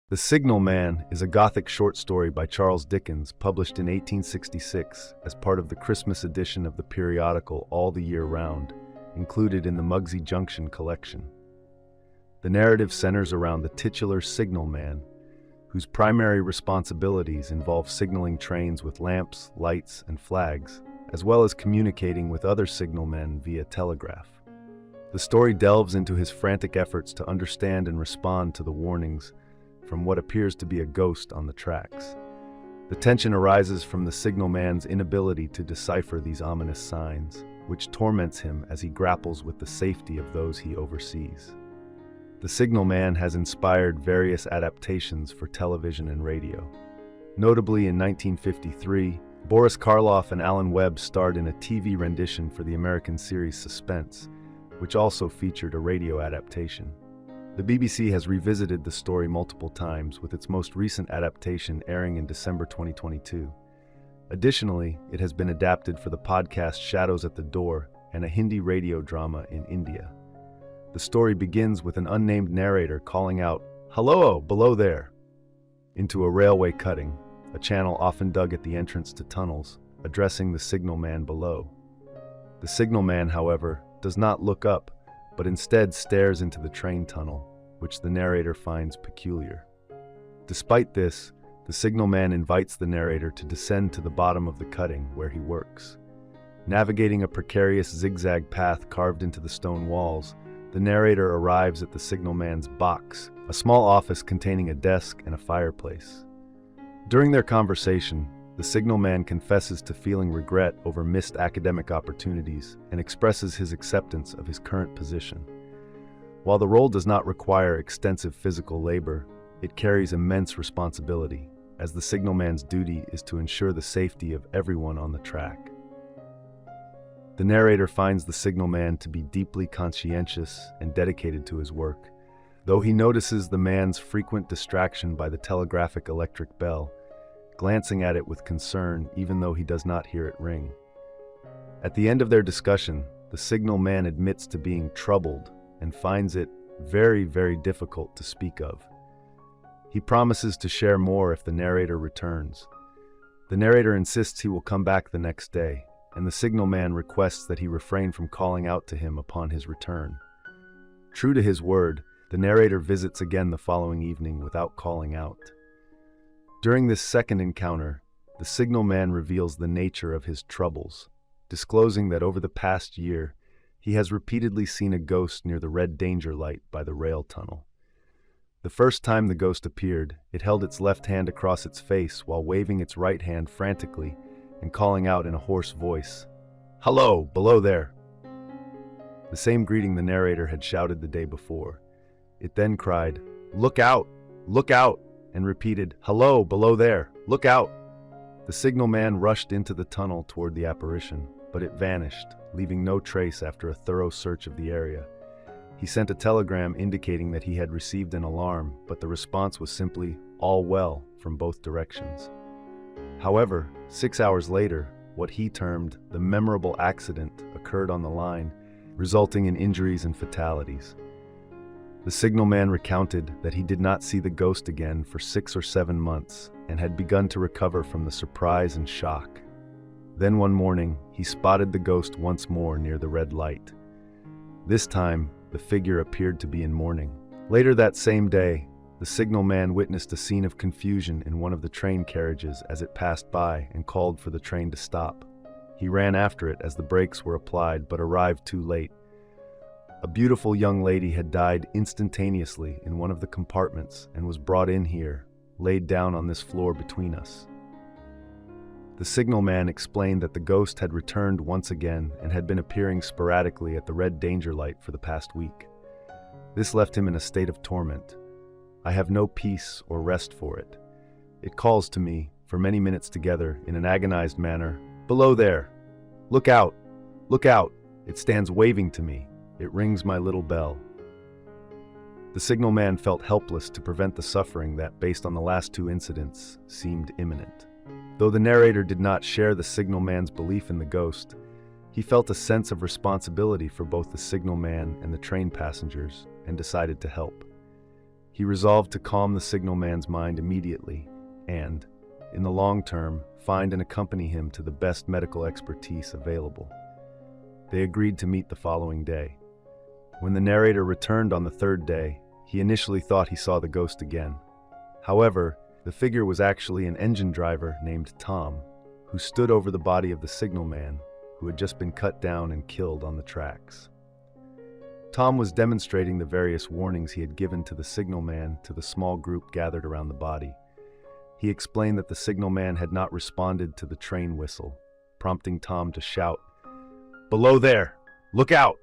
The Signal Man is a Gothic short story by Charles Dickens, published in 1866 as part of the Christmas edition of the periodical All the Year Round, included in the Mugsy Junction collection. The narrative centers around the titular Signal Man, whose primary responsibilities involve signaling trains with lamps, lights, and flags, as well as communicating with other signalmen via telegraph. The story delves into his frantic efforts to understand and respond to the warnings from what appears to be a ghost on the tracks. The tension arises from the signalman's inability to decipher these ominous signs, which torments him as he grapples with the safety of those he oversees. The Signalman has inspired various adaptations for television and radio. Notably, in 1953, Boris Karloff and Alan Webb starred in a TV rendition for the American series Suspense, which also featured a radio adaptation. The BBC has revisited the story multiple times, with its most recent adaptation airing in December 2022. Additionally, it has been adapted for the podcast Shadows at the Door and a Hindi radio drama in India. The story begins with an unnamed narrator calling out, "Hello, below there," into a railway cutting, a channel often dug at the entrance to tunnels, addressing the signalman below. The signalman, however, does not look up, but instead stares into the train tunnel, which the narrator finds peculiar. Despite this, the signalman invites the narrator to descend to the bottom of the cutting where he works. Navigating a precarious zigzag path carved into the stone walls, the narrator arrives at the signalman's box, a small office containing a desk and a fireplace. During their conversation, the signalman confesses to feeling regret over missed academic opportunities and expresses his acceptance of his current position. While the role does not require extensive physical labor, it carries immense responsibility, as the signalman's duty is to ensure the safety of everyone on the track. The narrator finds the signalman to be deeply conscientious and dedicated to his work, though he notices the man's frequent distraction by the telegraphic electric bell, glancing at it with concern even though he does not hear it ring. At the end of their discussion, the signalman admits to being troubled and finds it very, very difficult to speak of. He promises to share more if the narrator returns. The narrator insists he will come back the next day, and the signalman requests that he refrain from calling out to him upon his return. True to his word, the narrator visits again the following evening without calling out. During this second encounter, the signalman reveals the nature of his troubles, disclosing that over the past year, he has repeatedly seen a ghost near the red danger light by the rail tunnel. The first time the ghost appeared, it held its left hand across its face while waving its right hand frantically and calling out in a hoarse voice, "Hello, below there." The same greeting the narrator had shouted the day before. It then cried, "Look out! Look out!" and repeated, "Hello, below there! Look out!" The signalman rushed into the tunnel toward the apparition, but it vanished, leaving no trace after a thorough search of the area. He sent a telegram indicating that he had received an alarm, but the response was simply, "All well," from both directions. However, 6 hours later, what he termed the memorable accident occurred on the line, resulting in injuries and fatalities. The signalman recounted that he did not see the ghost again for 6 or 7 months and had begun to recover from the surprise and shock. Then one morning, he spotted the ghost once more near the red light. This time, the figure appeared to be in mourning. Later that same day, the signalman witnessed a scene of confusion in one of the train carriages as it passed by and called for the train to stop. He ran after it as the brakes were applied but arrived too late. A beautiful young lady had died instantaneously in one of the compartments and was brought in here, laid down on this floor between us. The signalman explained that the ghost had returned once again and had been appearing sporadically at the red danger light for the past week. This left him in a state of torment. "I have no peace or rest for it. It calls to me, for many minutes together, in an agonized manner, 'Below there! Look out! Look out! It stands waving to me. It rings my little bell.'" The signalman felt helpless to prevent the suffering that, based on the last 2 incidents, seemed imminent. Though the narrator did not share the signalman's belief in the ghost, he felt a sense of responsibility for both the signalman and the train passengers and decided to help. He resolved to calm the signalman's mind immediately and, in the long term, find and accompany him to the best medical expertise available. They agreed to meet the following day. When the narrator returned on the third day, he initially thought he saw the ghost again. However, the figure was actually an engine driver named Tom, who stood over the body of the signalman, who had just been cut down and killed on the tracks. Tom was demonstrating the various warnings he had given to the signalman to the small group gathered around the body. He explained that the signalman had not responded to the train whistle, prompting Tom to shout, "Below there! Look out!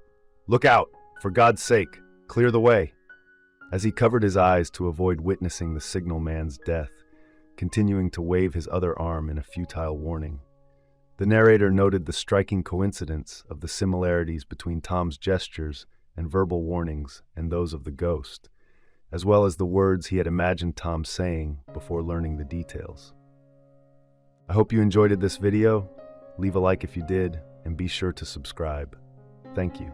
Look out! For God's sake, clear the way!" As he covered his eyes to avoid witnessing the signalman's death, continuing to wave his other arm in a futile warning. The narrator noted the striking coincidence of the similarities between Tom's gestures and verbal warnings and those of the ghost, as well as the words he had imagined Tom saying before learning the details. I hope you enjoyed this video. Leave a like if you did, and be sure to subscribe. Thank you.